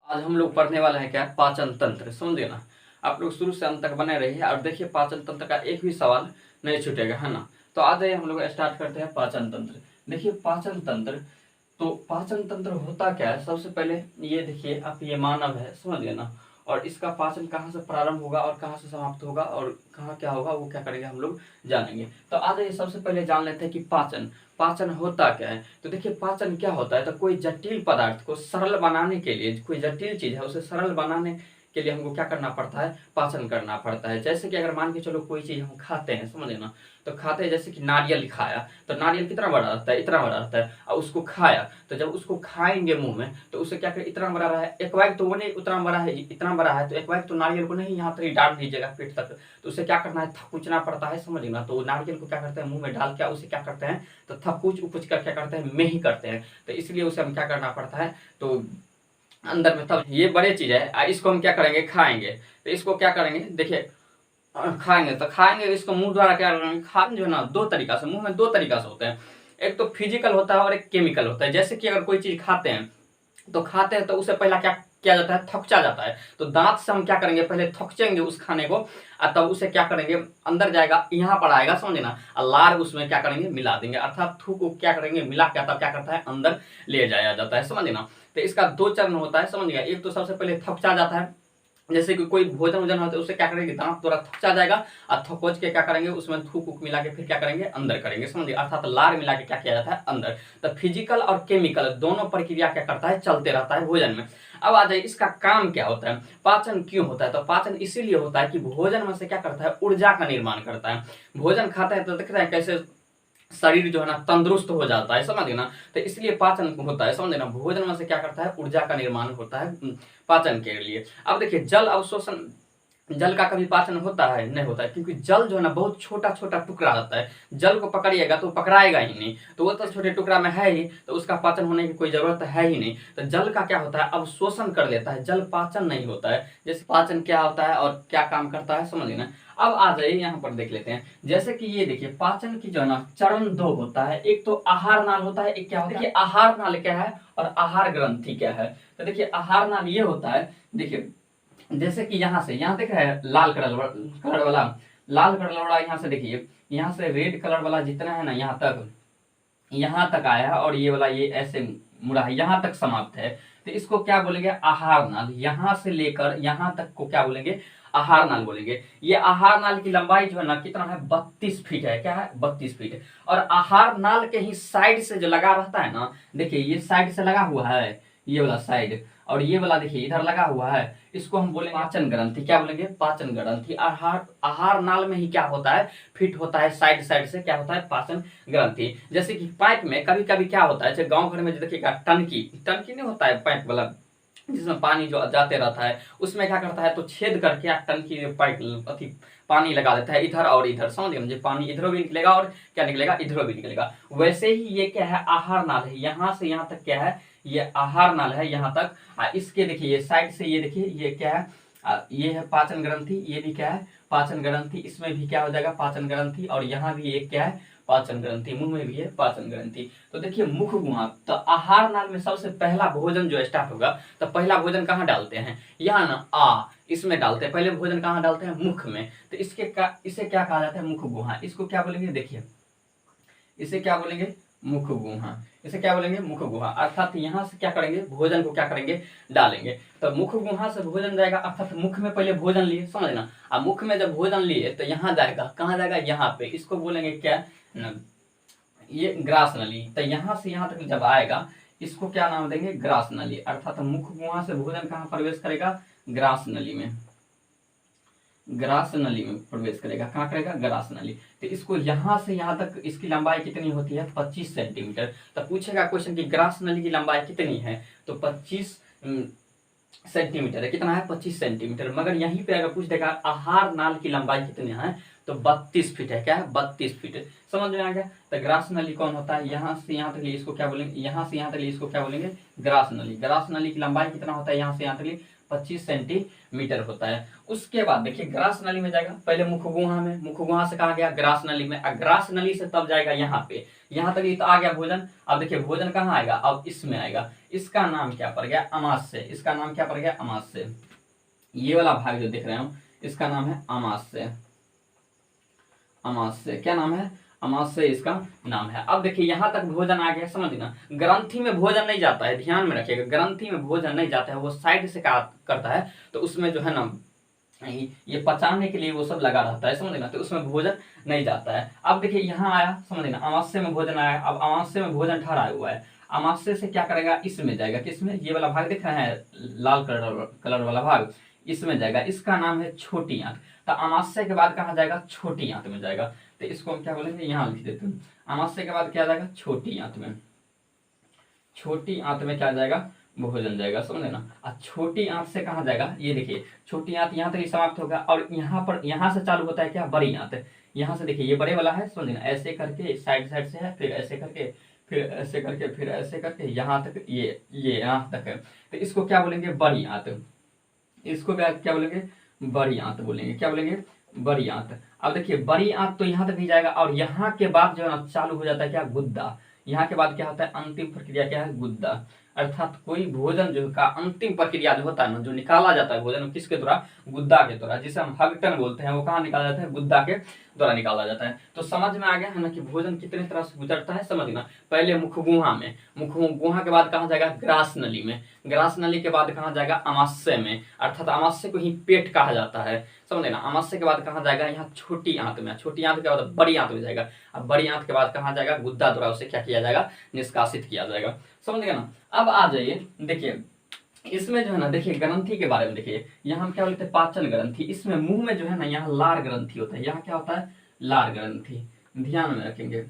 आज हम लोग पढ़ने वाला है क्या, पाचन तंत्र। समझिए ना, आप लोग शुरू से अंत तक बने रहिए और देखिए पाचन तंत्र का एक भी सवाल नहीं छूटेगा, है ना। तो आ जाइए हम लोग स्टार्ट करते हैं पाचन तंत्र। देखिए पाचन तंत्र, तो पाचन तंत्र होता क्या है। सबसे पहले ये देखिए, आप ये मानव है, समझ गए ना। और इसका पाचन कहाँ से प्रारंभ होगा और कहाँ से समाप्त होगा और कहाँ क्या होगा, वो क्या करेंगे हम लोग जानेंगे। तो आ जाइए सबसे पहले जान लेते हैं कि पाचन पाचन होता क्या है। तो देखिए पाचन क्या होता है, तो कोई जटिल पदार्थ को सरल बनाने के लिए, कोई जटिल चीज है उसे सरल बनाने के लिए हमको क्या करना पड़ता है, पाचन करना पड़ता है। जैसे कि अगर मान के चलो कोई चीज हम खाते हैं, समझे ना। तो खाते हैं, जैसे कि नारियल खाया, तो नारियल कितना बड़ा रहता है, इतना बड़ा रहता है। और उसको खाया, तो जब उसको खाएंगे मुंह में, तो उसे क्या करें, इतना बड़ा रहा है, एक बाइक तो वो नहीं, उतना बड़ा है, इतना बड़ा है, तो एक बाइक तो नारियल को नहीं यहाँ तक ही डाल दीजिएगा पेट तक। तो उसे क्या करना है, थकुचना पड़ता है, समझ ना। तो नारियल को क्या करते हैं, मुंह में डाल के उसे क्या करते हैं, तो थकुच उकुच कर क्या करते हैं, में ही करते हैं। तो इसलिए उसे हम क्या करना पड़ता है, तो अंदर में। तब ये बड़े चीज है, इसको हम क्या करेंगे, खाएंगे। तो इसको क्या करेंगे, देखिए खाएंगे, तो खाएंगे इसको मुंह द्वारा क्या करेंगे। खाना जो है ना, दो तरीका से, मुंह में दो तरीका से होते हैं। एक तो फिजिकल होता है और एक केमिकल होता है। जैसे कि अगर कोई चीज खाते हैं, तो खाते हैं तो उसे पहला क्या किया जाता है, थकचा जाता है। तो दांत से हम क्या करेंगे, पहले थकचेंगे उस खाने को, और तब उसे क्या करेंगे, अंदर जाएगा, यहाँ पर आएगा, समझे ना। और लार उसमें क्या करेंगे, मिला देंगे, अर्थात थूक को क्या करेंगे, मिला के तब क्या करता है, अंदर ले जाया जाता है, समझे ना। तो इसका दो चरण होता है, समझिएगा। एक तो सबसे पहले थकचा जाता है, जैसे कि कोई भोजन वोजन होता है, उससे क्या करेंगे, दांत थोड़ा थकचा जाएगा, और थकोच के क्या करेंगे, उसमें थूक उक मिला के फिर क्या करेंगे, अंदर करेंगे, समझिए। अर्थात लार मिला के क्या किया जाता है, अंदर। तो फिजिकल और केमिकल दोनों प्रक्रिया क्या करता है, चलते रहता है भोजन में। अब आ जाए इसका काम क्या होता है, पाचन क्यों होता है। तो पाचन इसीलिए होता है कि भोजन में से क्या करता है, ऊर्जा का निर्माण करता है। भोजन खाता है तो देखते हैं कैसे शरीर जो है ना तंदुरुस्त हो जाता है, समझ ना। तो इसलिए पाचन होता है, समझ ना। भोजन में से क्या करता है, ऊर्जा का निर्माण होता है पाचन के लिए। अब देखिए जल अवशोषण, जल का कभी पाचन होता है, नहीं होता है, क्योंकि जल जो है ना बहुत छोटा छोटा टुकड़ा होता है। जल को पकड़िएगा तो पकड़ाएगा ही नहीं, तो वो तो छोटे टुकड़ा में है ही, तो उसका पाचन होने की कोई जरूरत है ही नहीं। तो जल का क्या होता है, अवशोषण कर लेता है, जल पाचन नहीं होता है। जैसे पाचन क्या होता है और क्या काम करता है, समझ ना। अब आ जाइए यहाँ पर देख लेते हैं। जैसे कि ये देखिए पाचन की जो है ना चरण दो होता है, एक तो आहार नाल होता है, एक क्या होता है, देखिए आहार नाल क्या है और आहार ग्रंथि क्या है। तो देखिए आहार नाल ये होता है, देखिए जैसे कि यहाँ से, यहाँ देख रहे हैं लाल कलर कलर वाला, लाल कलर वाला यहाँ से देखिए, यहाँ से रेड कलर वाला जितना है ना, यहाँ तक आया है, और ये वाला ये ऐसे मुड़ा है, यहाँ तक समाप्त है। तो इसको क्या बोलेंगे, आहार नाल। यहाँ से लेकर यहाँ तक को क्या बोलेंगे, आहार नाल बोलेंगे। ये आहार नाल की लंबाई जो है ना कितना है, 32 फीट है। क्या है, 32 फीट। और आहार नाल के ही साइड से जो लगा रहता है ना, देखिए ये साइड से लगा हुआ है, ये वाला साइड, और ये वाला देखिए इधर लगा हुआ है, इसको हम बोलेंगे पाचन ग्रंथि। क्या बोलेंगे, पाचन ग्रंथि। आहार आहार नाल में ही क्या होता है, फिट होता है, साइड साइड से क्या होता है, पाचन ग्रंथि। जैसे कि पाइप में कभी कभी क्या होता है, जैसे गांव घर में जो देखिएगा टंकी टंकी नहीं होता है, पाइप वाला जिसमें पानी जो जाते रहता है, उसमें क्या करता है, तो छेद करके टंकी पाइप अथी पानी लगा देता है इधर और इधर, समझ मुझे। पानी इधरों भी निकलेगा और क्या निकलेगा, इधरों भी निकलेगा। वैसे ही ये क्या है, आहार नाल है। यहाँ से यहाँ तक क्या है, ये आहार नाल है यहाँ तक। इसके देखिए ये साइड से, ये देखिए ये क्या है, ये है पाचन ग्रंथि। ये भी क्या है, पाचन ग्रंथि। इसमें भी क्या हो जाएगा, पाचन ग्रंथि। और यहाँ भी एक क्या है, पाचन ग्रंथि। मुंह में भी है पाचन ग्रंथि। तो देखिए मुख गुहा, तो आहार नाल में सबसे पहला भोजन जो स्टार्ट होगा, तो पहला भोजन कहाँ डालते हैं, यहाँ ना इसमें डालते हैं। पहले भोजन कहाँ डालते हैं, मुख में। तो इसे क्या कहा जाता है, मुख गुहा। इसको क्या बोलेंगे, देखिए इसे क्या बोलेंगे, मुख गुहा। इसे क्या बोलेंगे, मुख गुहा। अर्थात यहाँ से क्या करेंगे, भोजन को क्या करेंगे, डालेंगे। तो मुख गुहा से भोजन जाएगा, अर्थात मुख में पहले भोजन लिए, समझना। अब मुख में जब भोजन लिए तो यहाँ जाएगा, कहाँ जाएगा, यहाँ पे। इसको बोलेंगे क्या, ये ग्रास नली। तो यहाँ से यहाँ तक जब आएगा, इसको क्या नाम देंगे, ग्रास नली। अर्थात मुख गुहा से भोजन कहाँ प्रवेश करेगा, ग्रास नली में। ग्रास नली में प्रवेश करेगा, कहाँ करेगा, ग्रास नली। तो इसको यहाँ से यहाँ तक इसकी लंबाई कितनी होती है, 25 सेंटीमीटर। तो पूछेगा क्वेश्चन की ग्रास नली की लंबाई कितनी है, तो 25 सेंटीमीटर है। कितना है, 25 सेंटीमीटर। मगर यहीं पे अगर पूछ देगा आहार नाल की लंबाई कितनी है, तो 32 फीट है। क्या है, 32 फीट। समझ में आ गया। तो ग्रास नली कौन होता है, यहाँ से यहाँ तक इसको क्या बोलेंगे, यहाँ से यहाँ तक इसको क्या बोलेंगे, ग्रास नली। ग्रास नली की लंबाई कितना होता है, यहाँ से यहाँ तक 25 सेंटीमीटर होता है। उसके बाद देखिए ग्रास नली में जाएगा, पहले मुखगुहा में, मुखगुहा से कहा गया ग्रास नली में, ग्रास नली से तब जाएगा यहाँ पे, यहाँ तक ये तो आ गया भोजन। अब देखिए भोजन कहाँ आएगा, अब इसमें आएगा, इसका नाम क्या पड़ गया, अमाशय। इसका नाम क्या पड़ गया, अमाशय। ये वाला भाग जो देख रहे हो इसका नाम है अमाशय। अमाशय क्या नाम है, अमाशय इसका नाम है। अब देखिए यहाँ तक भोजन आ गया, समझना। ग्रंथि में भोजन नहीं जाता है, ध्यान में रखिएगा, ग्रंथि में भोजन नहीं जाता है, वो साइड से करता है, तो उसमें जो है ना ये पचाने के लिए वो सब लगा रहता है, समझ ना, तो उसमें भोजन नहीं जाता है। अब देखिए यहाँ आया, समझ ना, अमाशय में भोजन आया। अब अमाशय में भोजन ठहराया हुआ है, अमाशय से क्या करेगा, इसमें जाएगा, किसमें, ये वाला भाग दिख रहा है लाल कलर वाला भाग, इसमें जाएगा। इसका नाम है छोटी आंत। तो अमाशय के बाद कहाँ जाएगा, छोटी आंत में जाएगा। तो इसको हम क्या बोलेंगे, यहाँ लिख देते हैं, अमाशय के बाद क्या जाएगा, छोटी आंत में। छोटी आंत में क्या जाएगा, भोजन जाएगा, समझे ना। और छोटी आंत से कहाँ जाएगा, ये देखिए छोटी आंत यहाँ तक ही समाप्त होगा, और यहाँ पर, यहाँ से चालू होता है क्या, बड़ी आंत। यहाँ से देखिए ये बड़े वाला है, समझे ना, ऐसे करके साइड साइड से है, फिर ऐसे करके, फिर ऐसे करके, फिर ऐसे करके यहाँ तक, ये यहाँ तक है। तो इसको क्या बोलेंगे, बड़ी आंत। इसको क्या बोलेंगे, बड़ी आंत बोलेंगे। क्या बोलेंगे, बड़ी आंत। अब देखिए बड़ी आंत तो यहाँ तक ही जाएगा, और यहाँ के बाद जो है ना चालू हो जाता है क्या, गुद्दा। यहाँ के बाद क्या होता है, अंतिम प्रक्रिया क्या है, गुद्दा। अर्थात कोई भोजन जो का अंतिम प्रक्रिया जो होता है ना, जो निकाला जाता है भोजन, किसके द्वारा, गुद्दा के द्वारा, जिसे हम हगटन बोलते हैं, वो कहाँ निकाला जाता है, गुद्दा के द्वारा निकाला जाता है। तो समझ में आ गया है ना कि भोजन कितने तरह से गुजरता है, समझना। पहले मुखगुहा में, मुखगुहा के बाद कहाँ जाएगा, ग्रास नली में, ग्रास नली के बाद कहाँ जाएगा, अमाशय में, अर्थात अमाशय को ही पेट कहा जाता है, समझे ना। अमाशय के बाद कहाँ जाएगा, यहाँ छोटी आंत में, छोटी आंत के बाद बड़ी आंत में जाएगा। अब बड़ी आंत के बाद कहाँ जाएगा, गुद्दा द्वारा उसे क्या किया जाएगा, निष्कासित किया जाएगा, समझ गए ना। अब आ जाइए, देखिए इसमें जो है ना, देखिए ग्रंथि के बारे में देखिए, यहाँ हम क्या बोलते हैं, पाचन ग्रंथि। इसमें मुंह में जो है ना, यहाँ लार ग्रंथि होता है, यहाँ क्या होता है, लार ग्रंथि, ध्यान में रखेंगे,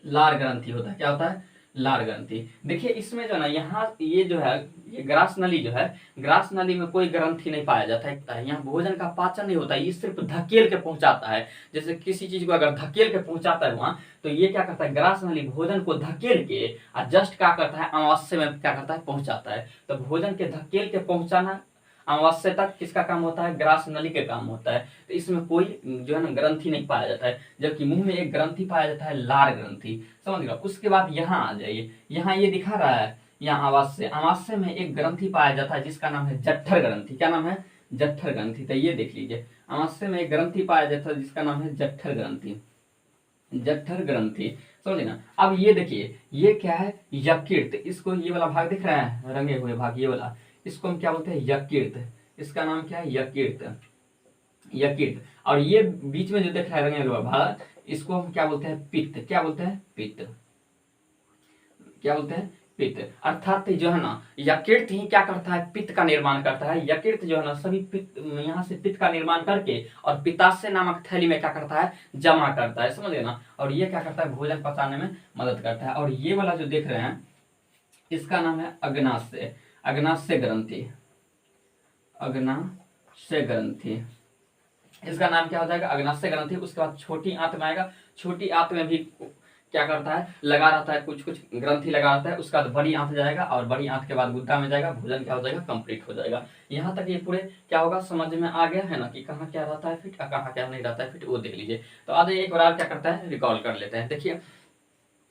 लार ग्रंथि होता है। क्या होता है, लार ग्रंथि। देखिए इसमें जो है ना, यहाँ ये जो है, ये ग्रास नली जो है, ग्रास नली में कोई ग्रंथि नहीं पाया जाता है, यहाँ भोजन का पाचन नहीं होता है, ये सिर्फ धकेल के पहुंचाता है। जैसे किसी चीज को अगर धकेल के पहुंचाता है वहां, तो ये क्या करता है, ग्रास नली भोजन को धकेल के और जस्ट क्या करता है, अमाशय में क्या करता है, पहुंचाता है। तो भोजन के धकेल के पहुंचाना अमावस्या तक किसका काम होता है, ग्रास नली के काम होता है। तो इसमें कोई जो है ना ग्रंथि नहीं पाया जाता है, जबकि मुंह में एक ग्रंथि पाया जाता है, लार ग्रंथि, समझ गया। उसके बाद यहाँ आ जाइए, यहाँ ये दिखा रहा है, यहाँ अमावस्या, अमावस्या में एक ग्रंथि पाया जाता है जिसका नाम है जठर ग्रंथि। क्या नाम है, जठर ग्रंथि। तो ये देख लीजिए, अमावस्या में एक ग्रंथि पाया जाता है जिसका नाम है जठर ग्रंथि, जठर ग्रंथि, समझे ना। अब ये देखिए, ये क्या है, यकृत। इसको, ये वाला भाग दिख रहा है रंगे हुए भाग, ये वाला, इसको हम क्या बोलते हैं, यकृत। इसका नाम क्या है, यकृत, यकृत। और ये बीच में जो दिख रहा है रंगे हुआ भाग, इसको हम क्या बोलते हैं, पित्त। क्या बोलते हैं, पित्त। क्या बोलते हैं, पित्त। अर्थात जो है ना, यकृत ही क्या करता है, पित्त का निर्माण करता है। यकृत जो है ना, सभी पित्त, यहाँ से पित्त का निर्माण करके और पित्ताशय नामक थैली में क्या करता है, जमा करता है, समझे ना। और ये क्या करता है, भोजन पचाने में मदद करता है। और ये वाला जो देख रहे हैं, इसका नाम है अग्नाशय, अग्नाशय ग्रंथि, अग्नाशय ग्रंथि। इसका नाम क्या हो जाएगा, अग्नाशय ग्रंथि। उसके बाद छोटी आंत में आएगा, छोटी आंत में भी क्या करता है, लगा रहता है, कुछ कुछ ग्रंथि लगा रहता है। उसके बाद बड़ी आंत जाएगा, और बड़ी आंत के बाद गुद्दा में जाएगा, भोजन क्या हो जाएगा, कंप्लीट हो जाएगा। यहाँ तक ये पूरे क्या होगा, समझ में आ गया है ना, कि कहाँ क्या रहता है फिट, और कहाँ क्या नहीं रहता है फिट, वो देख लीजिए। तो आज एक बार क्या करता है, रिकॉल कर लेते हैं। देखिए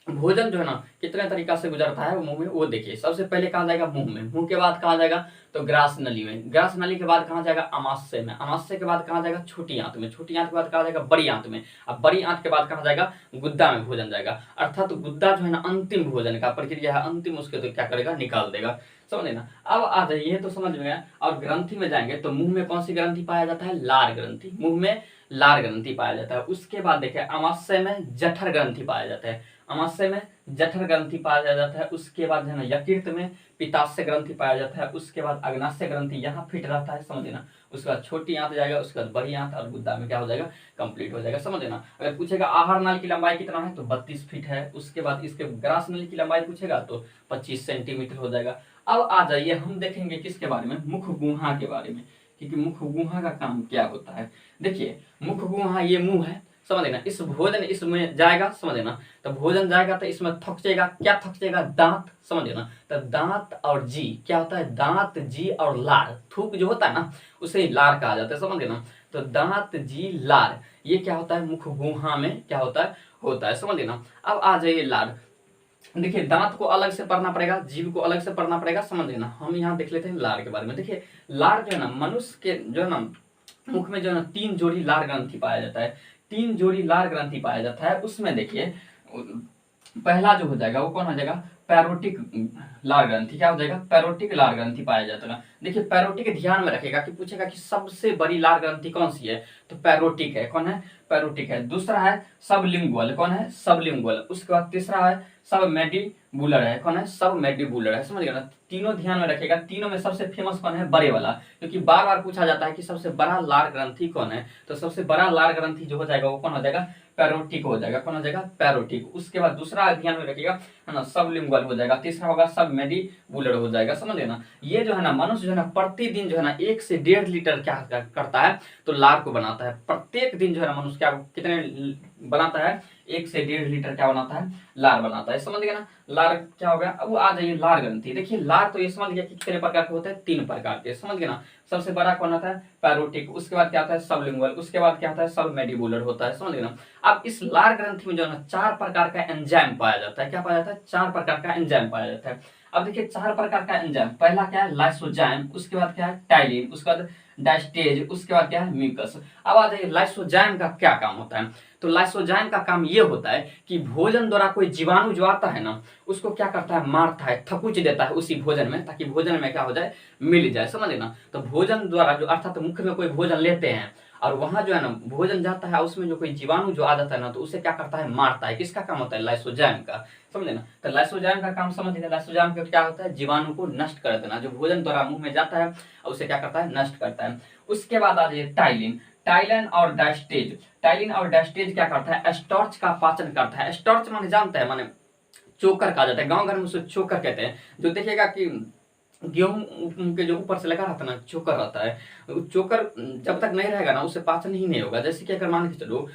भोजन जो है ना कितने तरीका से गुजरता है मुंह में, वो देखिए। सबसे पहले कहाँ जाएगा, मुंह में, मुंह के बाद कहाँ जाएगा, तो ग्रास नली में, ग्रास नली के बाद कहाँ जाएगा, अमाशय में, अमाशय के बाद कहाँ जाएगा, छोटी आंत में, छोटी आंत के बाद कहाँ जाएगा, बड़ी आंत में, अब बड़ी आंत के बाद कहाँ जाएगा, गुद्दा में भोजन जाएगा। अर्थात तो गुद्दा जो है ना अंतिम भोजन का प्रक्रिया है, अंतिम उसके तो क्या करेगा, निकाल देगा, समझे ना। अब आ जाइए, तो समझ में गया। और ग्रंथि में जाएंगे तो मुंह में कौन सी ग्रंथि पाया जाता है, लार ग्रंथि, मुंह में लार ग्रंथि पाया जाता है। उसके बाद देखिए अमाशय में जठर ग्रंथि पाया जाता है, अमाशय में जठर ग्रंथि पाया जाता है। उसके बाद है ना यकृत में पित्ताशय ग्रंथि पाया जाता है। उसके बाद अग्नाशय ग्रंथि यहाँ फिट रहता है, समझे ना। उसके बाद छोटी आंत जाएगा, उसके बाद बड़ी आंत, और गुद्दा में क्या हो जाएगा, कंप्लीट हो जाएगा, समझे ना। अगर पूछेगा आहार नाल की लंबाई कितना है, तो 32 फीट है। उसके बाद इसके ग्रास नली की लंबाई पूछेगा तो 25 सेंटीमीटर हो जाएगा। अब आ जाइए, हम देखेंगे किसके बारे में, मुखगुहा के बारे में, क्योंकि मुखगुहा का काम क्या होता है। देखिए मुखगुहा, ये मुंह है, समझ ना, इस भोजन इसमें जाएगा, समझ ना, तो भोजन जाएगा तो इसमें थकचेगा, क्या थकचेगा, दांत, समझ ना, तो दांत और जी क्या होता है, दांत जी और लार, थूक जो होता है ना उसे ही लार कहा जाता है, समझ ना, तो दांत जी लार ये क्या होता है, मुख गुहा में क्या होता है, समझ ना। अब आ जाइए लार, देखिए दांत को अलग से पढ़ना पड़ेगा, जीभ को अलग से पढ़ना पड़ेगा, समझ लेना। हम यहाँ देख लेते हैं लार के बारे में। देखिए लार जो है ना, मनुष्य के जो है ना मुख में जो है ना 3 जोड़ी लार ग्रंथि पाया जाता है, 3 जोड़ी लार ग्रंथि पाया जाता है। उसमें देखिए पहला जो हो जाएगा वो कौन हो जाएगा, पैरोटिक लार ग्रंथि, क्या हो जाएगा, पैरोटिक लार ग्रंथि पाया जाता है। देखिए पैरोटिक ध्यान में रखेगा कि पूछेगा कि सबसे बड़ी लार ग्रंथि कौन सी है, तो पैरोटिक है, कौन है, पैरोटिक है। दूसरा है सबलिंगुअल, कौन है, सबलिंगुअल। उसके बाद तीसरा है सब मैंडिबुलर है, कौन है, सब मैंडिबुलर है, समझ गए ना। तीनों ध्यान में रखेगा, तीनों में सबसे फेमस कौन है, बड़े वाला, क्योंकि बार बार पूछा जाता है कि सबसे बड़ा लार ग्रंथि कौन है, तो सबसे बड़ा लार ग्रंथि जो हो जाएगा वो कौन हो जाएगा, पैरोटिक हो जाएगा, कौन हो जाएगा, पैरोटिक। उसके बाद दूसरा ध्यान में रखिएगा है ना, सबलिंगुअल हो जाएगा। तीसरा होगा सब मैंडिबुलर हो जाएगा, समझ गए ना। ये जो है ना मनुष्य जो है ना प्रतिदिन जो है ना 1 से 1.5 लीटर क्या करता है, तो लार को बनाता है। प्रत्येक दिन जो है ना मनुष्य क्या कितने बनाता है, 1 से 1.5 लीटर क्या बनाता है, लार बनाता है, समझ गए ना। लार क्या हो गया, अब वो आ जाइए लार ग्रंथि। देखिए लार तो ये समझ गया कि कितने प्रकार के होते हैं, 3 प्रकार के, समझ गए ना। सबसे बड़ा कौन होता है, पैरोटिक। उसके बाद क्या आता है, सबलिंगुअल। उसके बाद क्या होता है, सब मैंडिबुलर होता है, समझ गए ना। अब इस लार ग्रंथि में जो है ना 4 प्रकार का एंजाइम पाया जाता है, क्या पाया जाता है, 4 प्रकार का एंजाइम पाया जाता है। अब देखिए 4 प्रकार का एंजाइम, पहला क्या है, लाइसोजाइम। उसके बाद क्या है, टाइलिन। उसके बाद डायस्टेज। उसके बाद क्या है, म्यूकस। अब आ जाइए लाइसोजाइम का क्या काम होता है, तो लाइसोजाइम का काम ये होता है कि भोजन द्वारा कोई जीवाणु जो आता है ना उसको क्या करता है, मारता है, थकुच देता है उसी भोजन में, ताकि भोजन में क्या हो जाए, मिल जाए, समझ ना। तो भोजन द्वारा जो अर्थात मुख में कोई भोजन लेते हैं और वहां जो है ना भोजन जाता है, उसमें जो कोई जीवाणु जो आ जाता है ना तो उसे क्या करता है, मारता है। किसका काम होता है, लाइसोजाइम का, समझे ना। तो लाइसोजाइम का काम समझ गए, लाइसोजाइम का क्या होता है, जीवाणु को नष्ट कर देना, जो भोजन द्वारा मुंह में जाता है उसे क्या करता है, नष्ट करता है। उसके बाद आ जाइए टाइलिन। टाइलिन और डायस्टेज, टाइलिन और डायस्टेज क्या करता है, स्टार्च का पाचन करता है। स्टार्च माने जानते हैं, माने चोकर कहा जाता है, गांव घर में उसे चोकर कहते हैं। जो देखिएगा कि गेहूं के जो ऊपर से लगा रहता है ना, चोकर रहता है, चोकर जब तक नहीं रहेगा ना उससे पाचन ही नहीं होगा। जैसे कि अगर मान के चलो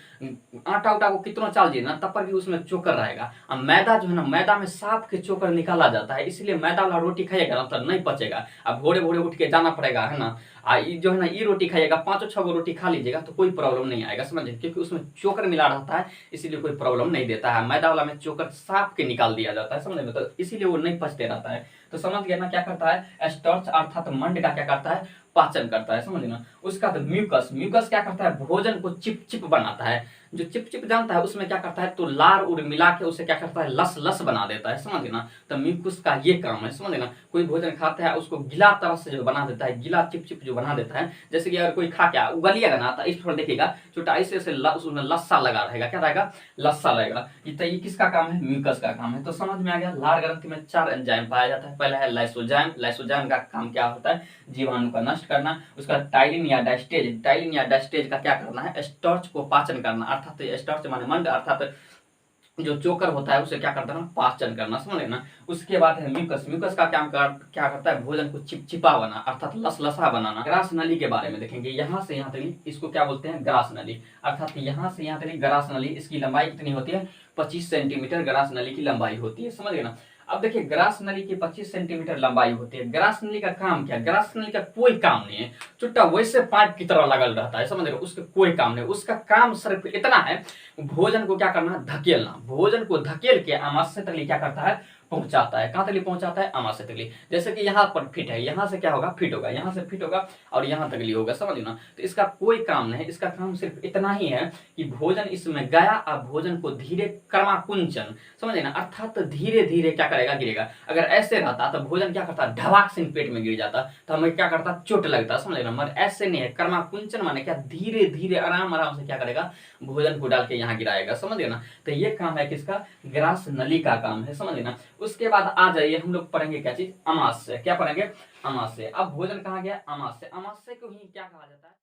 आटा उटा को कितना चाल दिए ना तब पर भी उसमें चोकर रहेगा। अब मैदा जो है ना, मैदा में साफ के चोकर निकाला जाता है, इसलिए मैदा वाला रोटी खाइएगा ना तो नहीं पचेगा। अब भोरे भोरे उठ के जाना पड़ेगा, है ना। जो है ना ये रोटी खाइएगा, 5-6 रोटी खा लीजिएगा तो कोई प्रॉब्लम नहीं आएगा, समझे, क्योंकि उसमें चोकर मिला रहता है, इसीलिए कोई प्रॉब्लम नहीं देता है। मैदा वाला में चोकर साफ के निकाल दिया जाता है, समझ में, तो इसीलिए वो नहीं पचते रहता है। तो समझ गया ना, क्या करता है, स्टार्च अर्थात मंड का क्या करता है, पाचन करता है, समझ ना। उसका तो म्यूकस, म्यूकस क्या करता है, भोजन को चिपचिप बनाता है। जो चिपचिप जानता है उसमें क्या करता है, तो लार उड़ मिला के उसे क्या करता है, लस लस बना देता है, समझ ना। तो म्यूकस का ये काम है, समझ ना। कोई भोजन खाता है उसको गीला तरह से जो बना देता है, गीला चिपचिप जो बना देता है। जैसे कि अगर कोई खा क्या उगलिएगा ना तो इस पर देखिएगा छोटा ऐसे उसमें लस्सा लगा रहेगा, क्या रहेगा, लस्सा रहेगा। ये किसका काम है, म्यूकस का काम है। तो समझ में आ गया, लार ग्रंथि में 4 एंजाइम पाया जाता है। पहला है लाइसोजाइम, लाइसोजाइम का काम क्या होता है, जीवाणु का नष्ट करना। उसका टाइलिन या डायस्टेज, टाइलिन या डायस्टेज का क्या करना है, स्टार्च को पाचन करना, अर्थात स्टार्च माने मंड, अर्थात जो चोकर होता है उसे क्या करता है ना, पाचन करना, समझ ना। उसके बाद है म्यूकस, म्यूकस का क्या करता है, भोजन को चिपचिपा बना अर्थात लसलसा बनाना। ग्रास नली के बारे में देखेंगे, यहाँ से यहाँ तक इसको क्या बोलते हैं, ग्रास नली, अर्थात यहाँ से यहाँ तक ग्रास नली। इसकी लंबाई कितनी होती है, 25 सेंटीमीटर ग्रास नली की लंबाई होती है, समझ गए ना। अब देखिए ग्रास नली की 25 सेंटीमीटर लंबाई होती है। ग्रास नली का काम क्या है, ग्रास नली का कोई काम नहीं है, चुट्टा वैसे पाइप की तरह लगल रहता है, समझ रहे हो, उसका कोई काम नहीं। उसका काम सिर्फ इतना है, भोजन को क्या करना, धकेलना। भोजन को धकेल के आमाशय तक क्या करता है, पहुंचाता है। कहां तक पहुंचाता है, आमाशय तक। जैसे कि यहाँ पर फिट है, यहाँ से क्या होगा, फिट होगा, यहाँ से फिट होगा और यहाँ तक होगा, समझ ना। तो इसका कोई काम नहीं, इसका काम सिर्फ इतना ही है कि भोजन इसमें गया और भोजन को धीरे कर्माकुंचन, समझे ना, अर्थात धीरे धीरे क्या करेगा, गिरेगा। अगर ऐसे रहता तो भोजन क्या करता, ढवाक से पेट में गिर जाता तो हमें क्या करता, चोट लगता, समझ ना। मगर ऐसे नहीं है, कर्माकुंचन माने क्या, धीरे धीरे आराम आराम से क्या करेगा, भोजन को डाल के यहाँ गिराएगा, समझ ना। तो ये काम है किसका, ग्रास नली का काम है, समझ ना। उसके बाद आ जाइए हम लोग पढ़ेंगे क्या चीज, अमाशय। क्या पढ़ेंगे, अमाशय। अब भोजन कहाँ गया, अमाशय। अमाशय को ही क्या कहा जाता है।